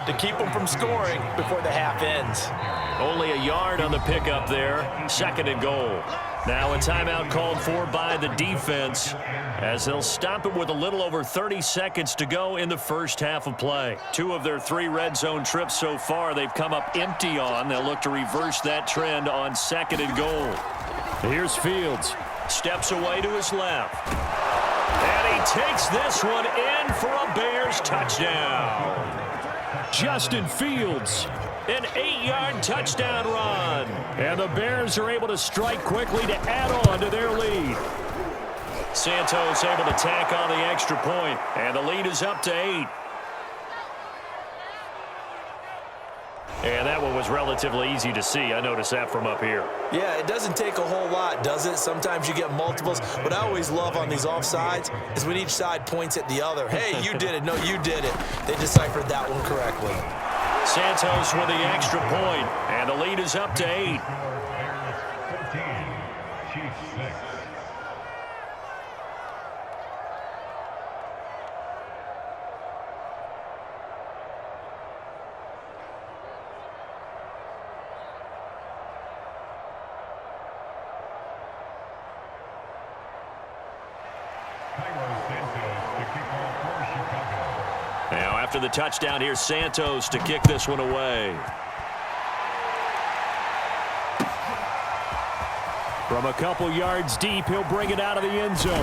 to keep them from scoring before the half ends. Only a yard on the pickup there. 2nd and goal. Now a timeout called for by the defense as they'll stop it with a little over 30 seconds to go in the first half of play. 2 of their 3 red zone trips so far they've come up empty on. They'll look to reverse that trend on 2nd and goal. Here's Fields. Steps away to his left. And he takes this one in for a Bears touchdown. Justin Fields. An 8-yard touchdown run. And the Bears are able to strike quickly to add on to their lead. Santos able to tack on the extra point, and the lead is up to 8. And that one was relatively easy to see. I noticed that from up here. Yeah, it doesn't take a whole lot, does it? Sometimes you get multiples. What I always love on these offsides is when each side points at the other. Hey, you did it. No, you did it. They deciphered that one correctly. Santos with the extra point, and the lead is up to 8. Now after the touchdown, here's Santos to kick this one away. From a couple yards deep, he'll bring it out of the end zone.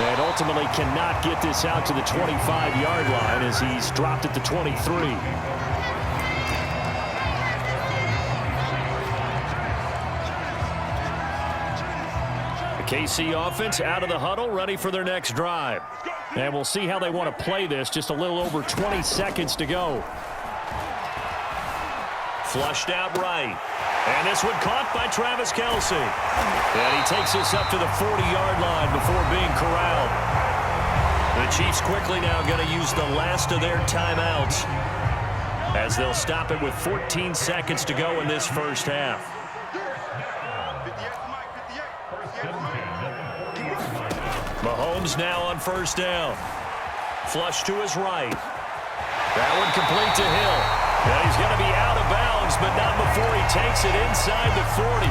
And ultimately cannot get this out to the 25-yard line as he's dropped at the 23. KC offense out of the huddle, ready for their next drive. And we'll see how they want to play this. Just a little over 20 seconds to go. Flushed out right. And this one caught by Travis Kelce. And he takes this up to the 40-yard line before being corralled. The Chiefs quickly now going to use the last of their timeouts as they'll stop it with 14 seconds to go in this first half. Mahomes now on first down. Flush to his right. That one complete to Hill. And he's going to be out of bounds, but not before he takes it inside the 40.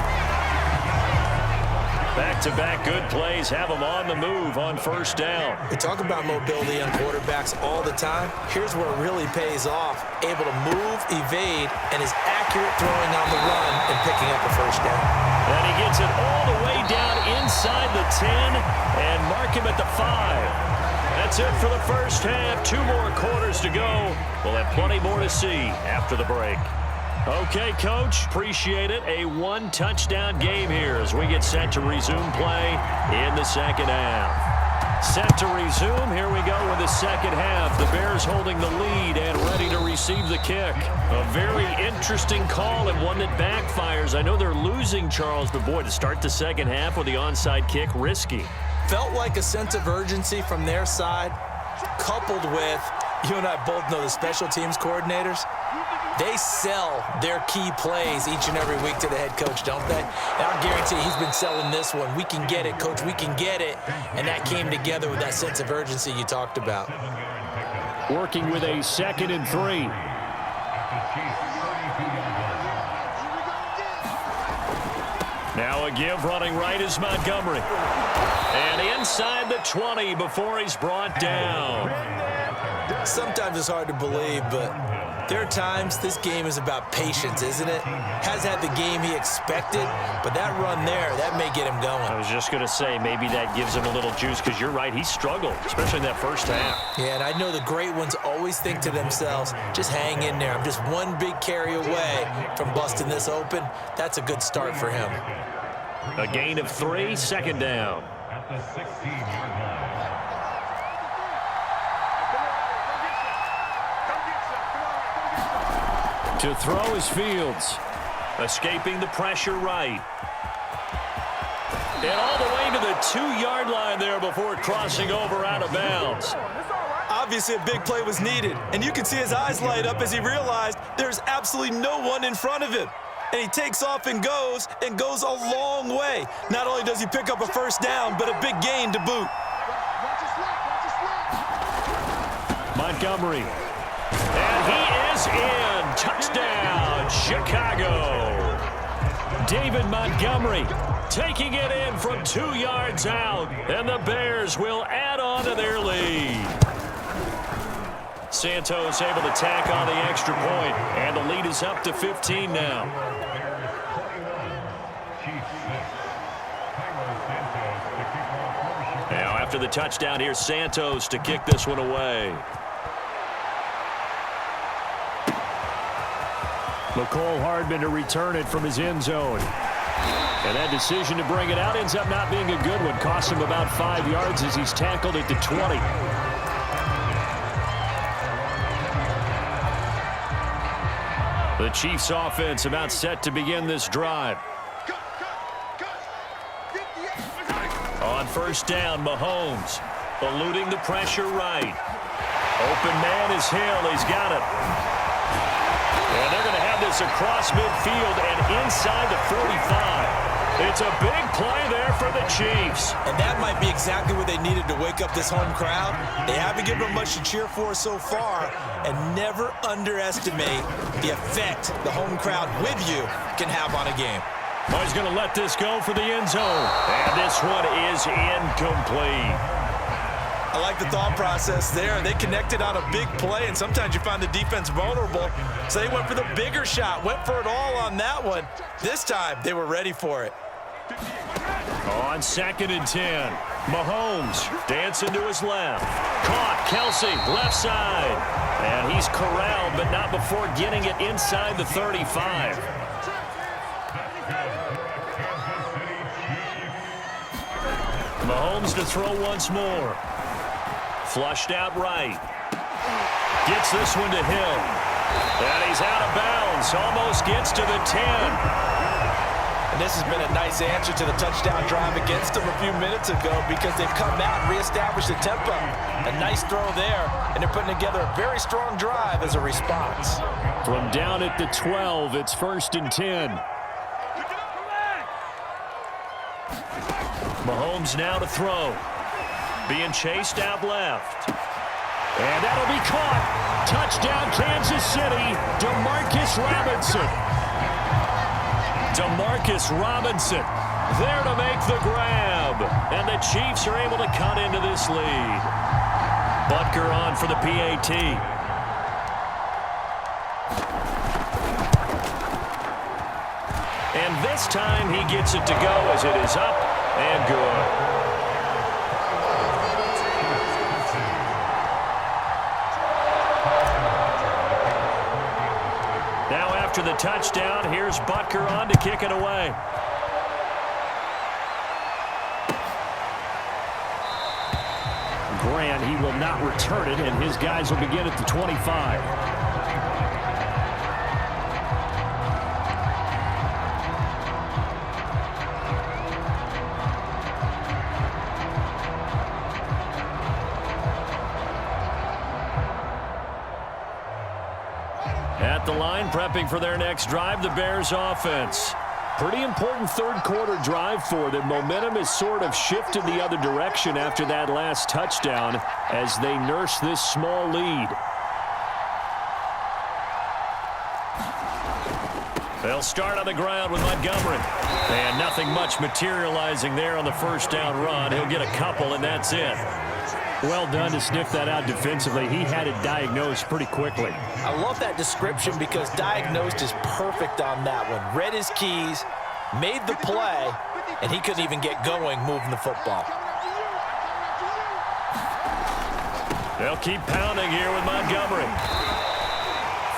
Back-to-back good plays have him on the move on first down. We talk about mobility on quarterbacks all the time. Here's where it really pays off. Able to move, evade, and is accurate throwing on the run and picking up a first down. And he gets it all the way down inside the 10 and mark him at the 5. That's it for the first half. 2 more quarters to go. We'll have plenty more to see after the break. Okay, Coach, appreciate it. A 1-touchdown game here as we get set to resume play in the second half. Set to resume. Here we go with the second half. The Bears holding the lead and ready to receive the kick. A very interesting call and one that backfires. I know they're losing, Charles, but boy, to start the second half with the onside kick, risky. Felt like a sense of urgency from their side, coupled with, you and I both know the special teams coordinators, they sell their key plays each and every week to the head coach, don't they? And I guarantee he's been selling this one. We can get it, Coach, we can get it. And that came together with that sense of urgency you talked about. Working with a 2nd and 3. Now a give running right is Montgomery. And inside the 20 before he's brought down. Sometimes it's hard to believe, but there are times this game is about patience, isn't it? Has had the game he expected, but that run there, that may get him going. I was just going to say, maybe that gives him a little juice because you're right, he struggled, especially in that first half. Yeah, and I know the great ones always think to themselves, just hang in there. I'm just one big carry away from busting this open. That's a good start for him. A gain of 3, second down. At the 16-yard line. To throw is Fields. Escaping the pressure right. And all the way to the 2-yard line there before crossing over out of bounds. Obviously a big play was needed, and you can see his eyes light up as he realized there's absolutely no one in front of him. And he takes off and goes a long way. Not only does he pick up a first down, but a big gain to boot. Montgomery. Chicago. David Montgomery taking it in from 2 yards out, and the Bears will add on to their lead. Santos able to tack on the extra point, and the lead is up to 15 now. Now after the touchdown, here's Santos to kick this one away. McCole Hardman to return it from his end zone. And that decision to bring it out ends up not being a good one. Cost him about 5 yards as he's tackled at the 20. The Chiefs offense about set to begin this drive. On first down, Mahomes eluding the pressure right. Open man is Hill. He's got it. And they're going to have this across midfield and inside the 45. It's a big play there for the Chiefs. And that might be exactly what they needed to wake up this home crowd. They haven't given them much to cheer for so far. And never underestimate the effect the home crowd with you can have on a game. Oh, he's going to let this go for the end zone. And this one is incomplete. I like the thought process there. They connected on a big play, and sometimes you find the defense vulnerable. So they went for the bigger shot, went for it all on that one. This time, they were ready for it. On 2nd and 10, Mahomes dancing to his left. Caught, Kelsey, left side. And he's corralled, but not before getting it inside the 35. Mahomes to throw once more. Flushed out right. Gets this one to Hill. And he's out of bounds. Almost gets to the 10. And this has been a nice answer to the touchdown drive against them a few minutes ago because they've come out and reestablished the tempo. A nice throw there, and they're putting together a very strong drive as a response. From down at the 12, it's 1st and 10. Mahomes now to throw. Being chased out left. And that'll be caught. Touchdown, Kansas City. DeMarcus Robinson. DeMarcus Robinson there to make the grab. And the Chiefs are able to cut into this lead. Butker on for the PAT. And this time he gets it to go as it is up and good. Now after the touchdown, here's Butker on to kick it away. Grant, he will not return it, and his guys will begin at the 25. At the line, prepping for their next drive, the Bears offense. Pretty important third-quarter drive for them. Momentum has sort of shifted the other direction after that last touchdown as they nurse this small lead. They'll start on the ground with Montgomery. And nothing much materializing there on the first down run. He'll get a couple, and that's it. Well done to sniff that out defensively. He had it diagnosed pretty quickly. I love that description because diagnosed is perfect on that one. Read his keys, made the play, and he couldn't even get going moving the football. They'll keep pounding here with Montgomery.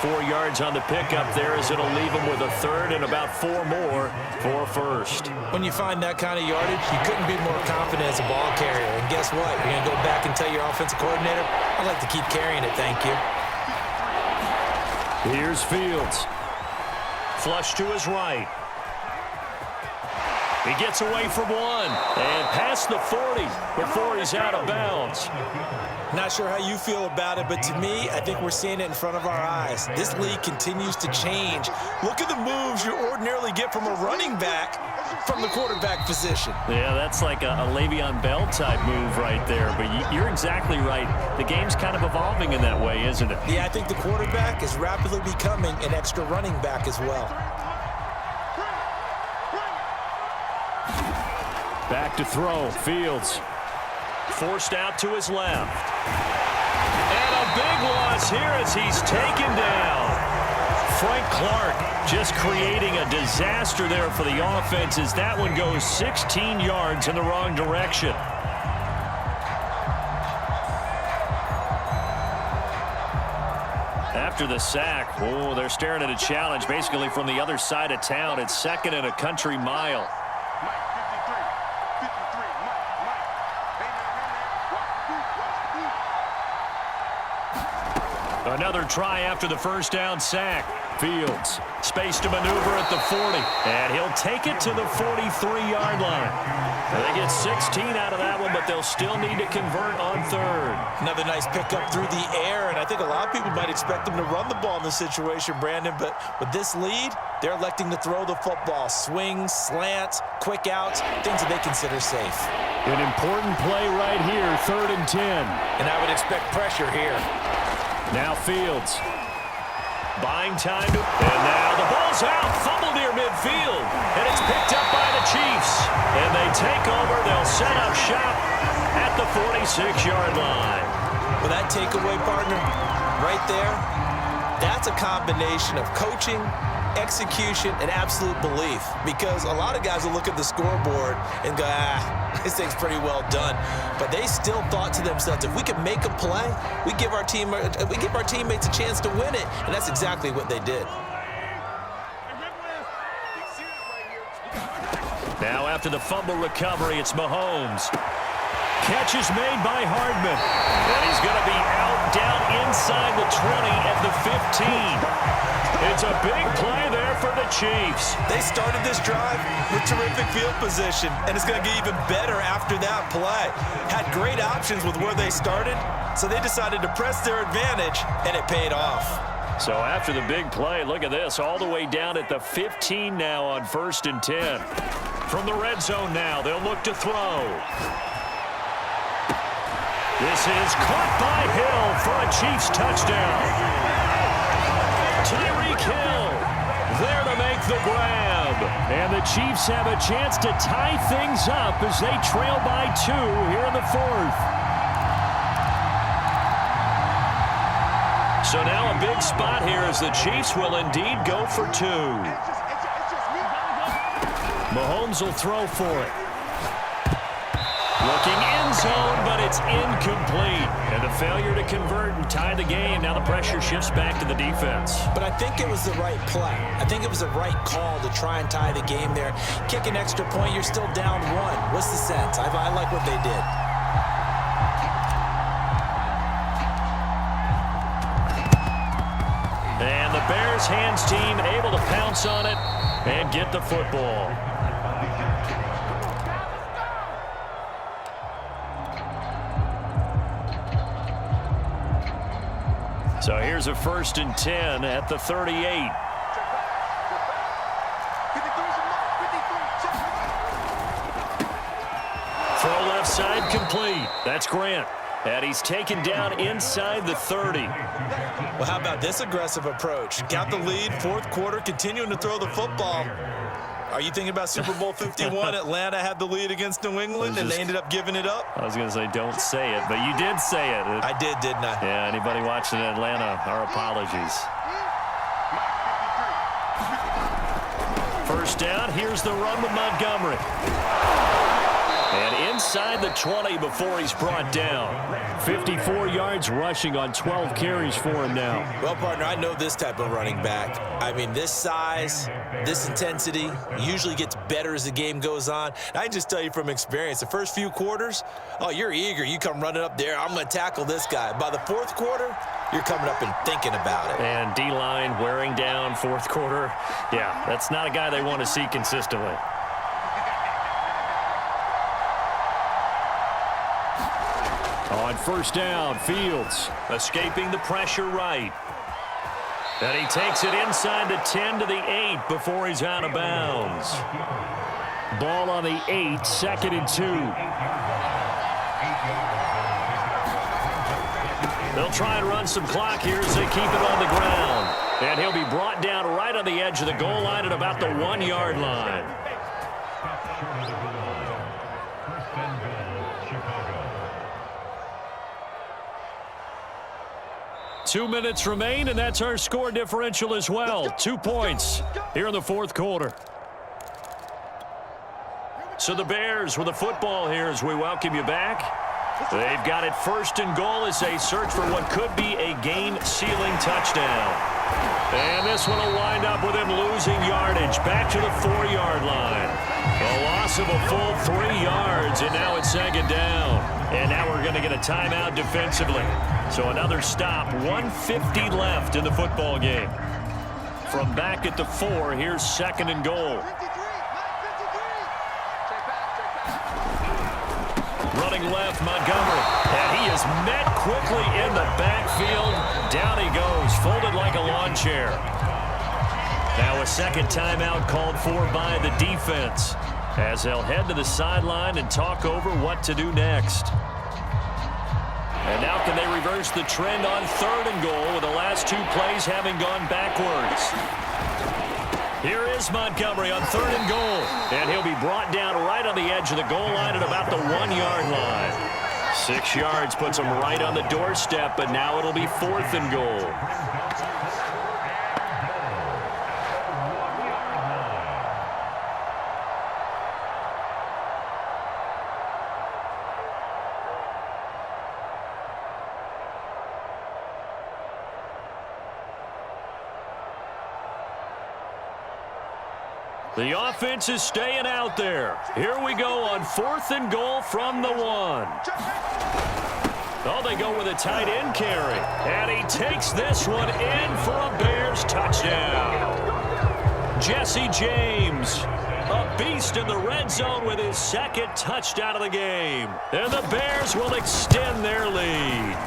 4 yards on the pickup there as it'll leave him with a third and about 4 more for a first. When you find that kind of yardage, you couldn't be more confident as a ball carrier. And guess what? You're going to go back and tell your offensive coordinator, I'd like to keep carrying it, thank you. Here's Fields. Flush to his right. He gets away from one and past the 40 before he's out of bounds. Not sure how you feel about it, but to me, I think we're seeing it in front of our eyes. This league continues to change. Look at the moves you ordinarily get from a running back. from the quarterback position. Yeah, that's like a Le'Veon Bell type move right there. But you're exactly right. The game's kind of evolving in that way, isn't it? Yeah, I think the quarterback is rapidly becoming an extra running back as well. Back to throw. Fields. Forced out to his left. And a big loss here as he's taken down. Frank Clark just creating a disaster there for the offense as that one goes 16 yards in the wrong direction. After the sack, oh, they're staring at a challenge basically from the other side of town. It's second and a country mile. Another try after the first down sack. Fields, space to maneuver at the 40, and he'll take it to the 43-yard line. They get 16 out of that one, but they'll still need to convert on third. Another nice pickup through the air, and I think a lot of people might expect them to run the ball in this situation, Brandon, but with this lead, they're electing to throw the football. Swings, slants, quick outs, things that they consider safe. An important play right here, 3rd and 10. And I would expect pressure here. Now Fields. Buying time. And now the ball's out. Fumble near midfield. And it's picked up by the Chiefs. And they take over. They'll set up shop at the 46-yard line. Well, that takeaway, partner, right there, that's a combination of coaching, execution, and absolute belief. Because a lot of guys will look at the scoreboard and go, this thing's pretty well done. But they still thought to themselves, if we can make a play, we give our teammates a chance to win it. And that's exactly what they did. Now after the fumble recovery, it's Mahomes. Catch is made by Hardman. And he's going to be out down inside the 20 at the 15. It's a big play there for the Chiefs. They started this drive with terrific field position, and it's going to get even better after that play. Had great options with where they started, so they decided to press their advantage, and it paid off. So after the big play, look at this, all the way down at the 15 now on 1st and 10. From the red zone now, they'll look to throw. This is caught by Hill for a Chiefs touchdown. Tyreek Hill there to make the grab. And the Chiefs have a chance to tie things up as they trail by 2 here in the 4th. So now a big spot here as the Chiefs will indeed go for 2. Mahomes will throw for it. Looking end zone, but it's incomplete. And a failure to convert and tie the game. Now the pressure shifts back to the defense. But I think it was the right play. I think it was the right call to try and tie the game there. Kick an extra point, you're still down 1. What's the sense? I like what they did. And the Bears hands team able to pounce on it and get the football. So here's a 1st and 10 at the 38. Throw left side complete. That's Grant. And he's taken down inside the 30. Well, how about this aggressive approach? Got the lead, 4th quarter, continuing to throw the football. Are you thinking about Super Bowl 51? Atlanta had the lead against New England, and they ended up giving it up? I was going to say don't say it, but you did say it. I did, didn't I? Yeah, anybody watching Atlanta, our apologies. 1st down, here's the run with Montgomery. And inside the 20 before he's brought down. 54 yards rushing on 12 carries for him now. Well, partner, I know this type of running back. I mean, this size, this intensity usually gets better as the game goes on. I can just tell you from experience, the first few quarters, oh, you're eager. You come running up there, I'm going to tackle this guy. By the 4th quarter, you're coming up and thinking about it. And D-line wearing down 4th quarter. Yeah, that's not a guy they want to see consistently. On 1st down, Fields escaping the pressure right. And he takes it inside the 10 to the 8 before he's out of bounds. Ball on the 8, 2nd and 2. They'll try and run some clock here as they keep it on the ground. And he'll be brought down right on the edge of the goal line at about the 1-yard line. Two minutes remain, and that's our score differential as well. 2 points here in the fourth quarter. So the Bears with the football here as we welcome you back. They've got it 1st and goal as they search for what could be a game-sealing touchdown. And this one will wind up with him losing yardage back to the 4-yard line. A loss of a full 3 yards, and now it's 2nd down. And now we're going to get a timeout defensively. So another stop, 1:50 left in the football game. From back at the 4, here's 2nd and goal. Running left, Montgomery. And he is met quickly in the backfield. Down he goes, folded like a lawn chair. Now a second timeout called for by the defense as they'll head to the sideline and talk over what to do next. And now can they reverse the trend on 3rd and goal with the last 2 plays having gone backwards. Here is Montgomery on 3rd and goal. And he'll be brought down right on the edge of the goal line at about the 1-yard line. 6 yards puts him right on the doorstep, but now it'll be 4th and goal. The offense is staying out there. Here we go on 4th and goal from the 1. Oh, they go with a tight end carry. And he takes this one in for a Bears touchdown. Jesse James, a beast in the red zone with his 2nd touchdown of the game. And the Bears will extend their lead.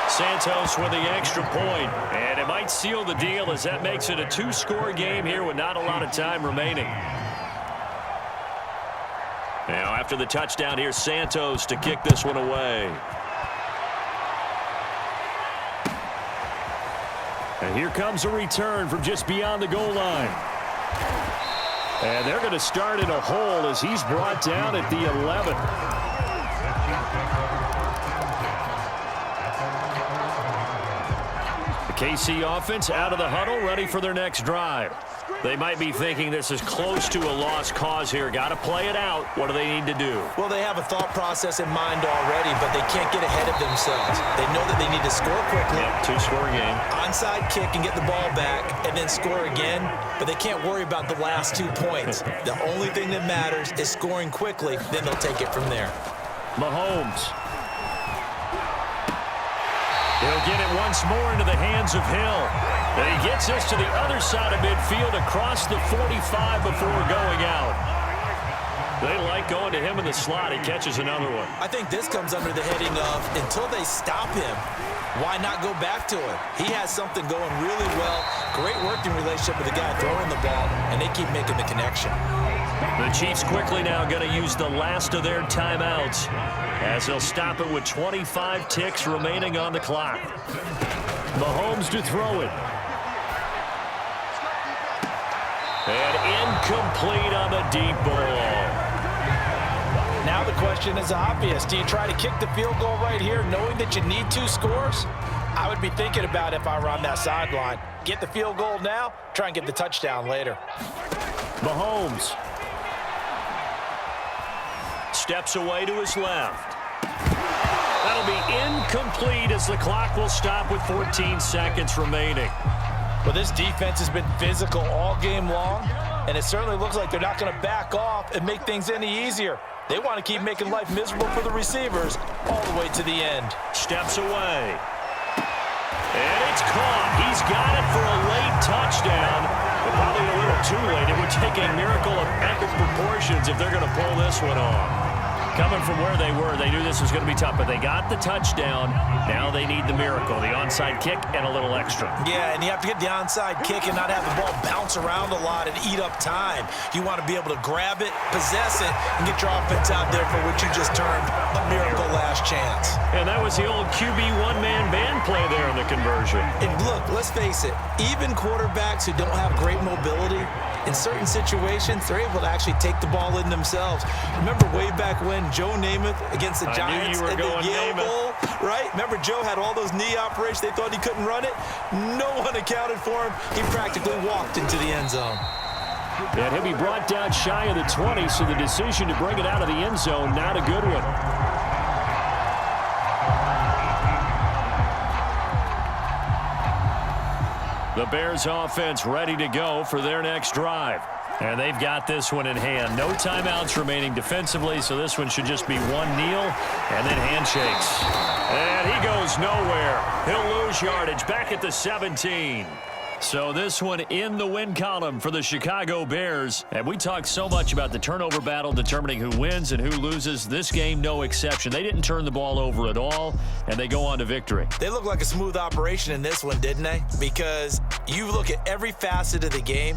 Santos with the extra point, and it might seal the deal as that makes it a 2-score game here with not a lot of time remaining. Now after the touchdown, here's Santos to kick this one away. And here comes a return from just beyond the goal line. And they're going to start in a hole as he's brought down at the 11. KC offense out of the huddle, ready for their next drive. They might be thinking this is close to a lost cause here. Got to play it out. What do they need to do? Well, they have a thought process in mind already, but they can't get ahead of themselves. They know that they need to score quickly. Yep, 2-score game. Onside kick and get the ball back and then score again, but they can't worry about the last 2 points. The only thing that matters is scoring quickly, then they'll take it from there. Mahomes. He'll get it once more into the hands of Hill. And he gets this to the other side of midfield across the 45 before going out. They like going to him in the slot. He catches another one. I think this comes under the heading of until they stop him, why not go back to it? He has something going really well. Great working relationship with the guy throwing the ball, and they keep making the connection. The Chiefs quickly now going to use the last of their timeouts as they'll stop it with 25 ticks remaining on the clock. Mahomes to throw it. And incomplete on the deep ball. Now the question is obvious. Do you try to kick the field goal right here knowing that you need 2 scores? I would be thinking about if I were on that sideline. Get the field goal now, try and get the touchdown later. Mahomes steps away to his left. That'll be incomplete as the clock will stop with 14 seconds remaining. Well, this defense has been physical all game long, and it certainly looks like they're not going to back off and make things any easier. They want to keep making life miserable for the receivers all the way to the end. Steps away. And it's caught. He's got it for a late touchdown. But probably a little too late. It would take a miracle of epic proportions if they're going to pull this one off. Coming from where they were, they knew this was going to be tough, but they got the touchdown. Now they need the miracle, the onside kick and a little extra. Yeah, and you have to get the onside kick and not have the ball bounce around a lot and eat up time. You want to be able to grab it, possess it, and get your offense out there for what you just termed a miracle last chance. And that was the old QB one-man band play there in the conversion. And look, let's face it, even quarterbacks who don't have great mobility, in certain situations, they're able to actually take the ball in themselves. Remember way back when Joe Namath against the Giants in the Yale Bowl, right? Remember Joe had all those knee operations. They thought he couldn't run it. No one accounted for him. He practically walked into the end zone. And he'll be brought down shy of the 20, so the decision to bring it out of the end zone, not a good one. The Bears offense ready to go for their next drive. And they've got this one in hand. No timeouts remaining defensively, so this one should just be one kneel and then handshakes. And he goes nowhere. He'll lose yardage back at the 17. So this one in the win column for the Chicago Bears. And we talked so much about the turnover battle determining who wins and who loses. This game, no exception. They didn't turn the ball over at all, and they go on to victory. They look like a smooth operation in this one, didn't they? Because you look at every facet of the game,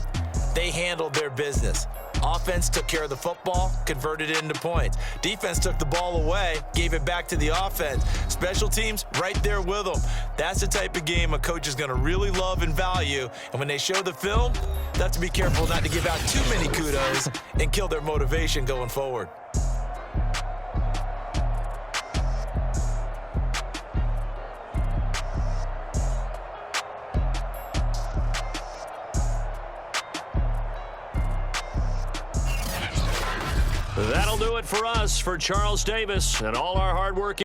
they handled their business. Offense took care of the football, converted it into points. Defense took the ball away, gave it back to the offense. Special teams, right there with them. That's the type of game a coach is going to really love and value. And when they show the film, they have to be careful not to give out too many kudos and kill their motivation going forward. That'll do it for us. For Charles Davis and all our hard work.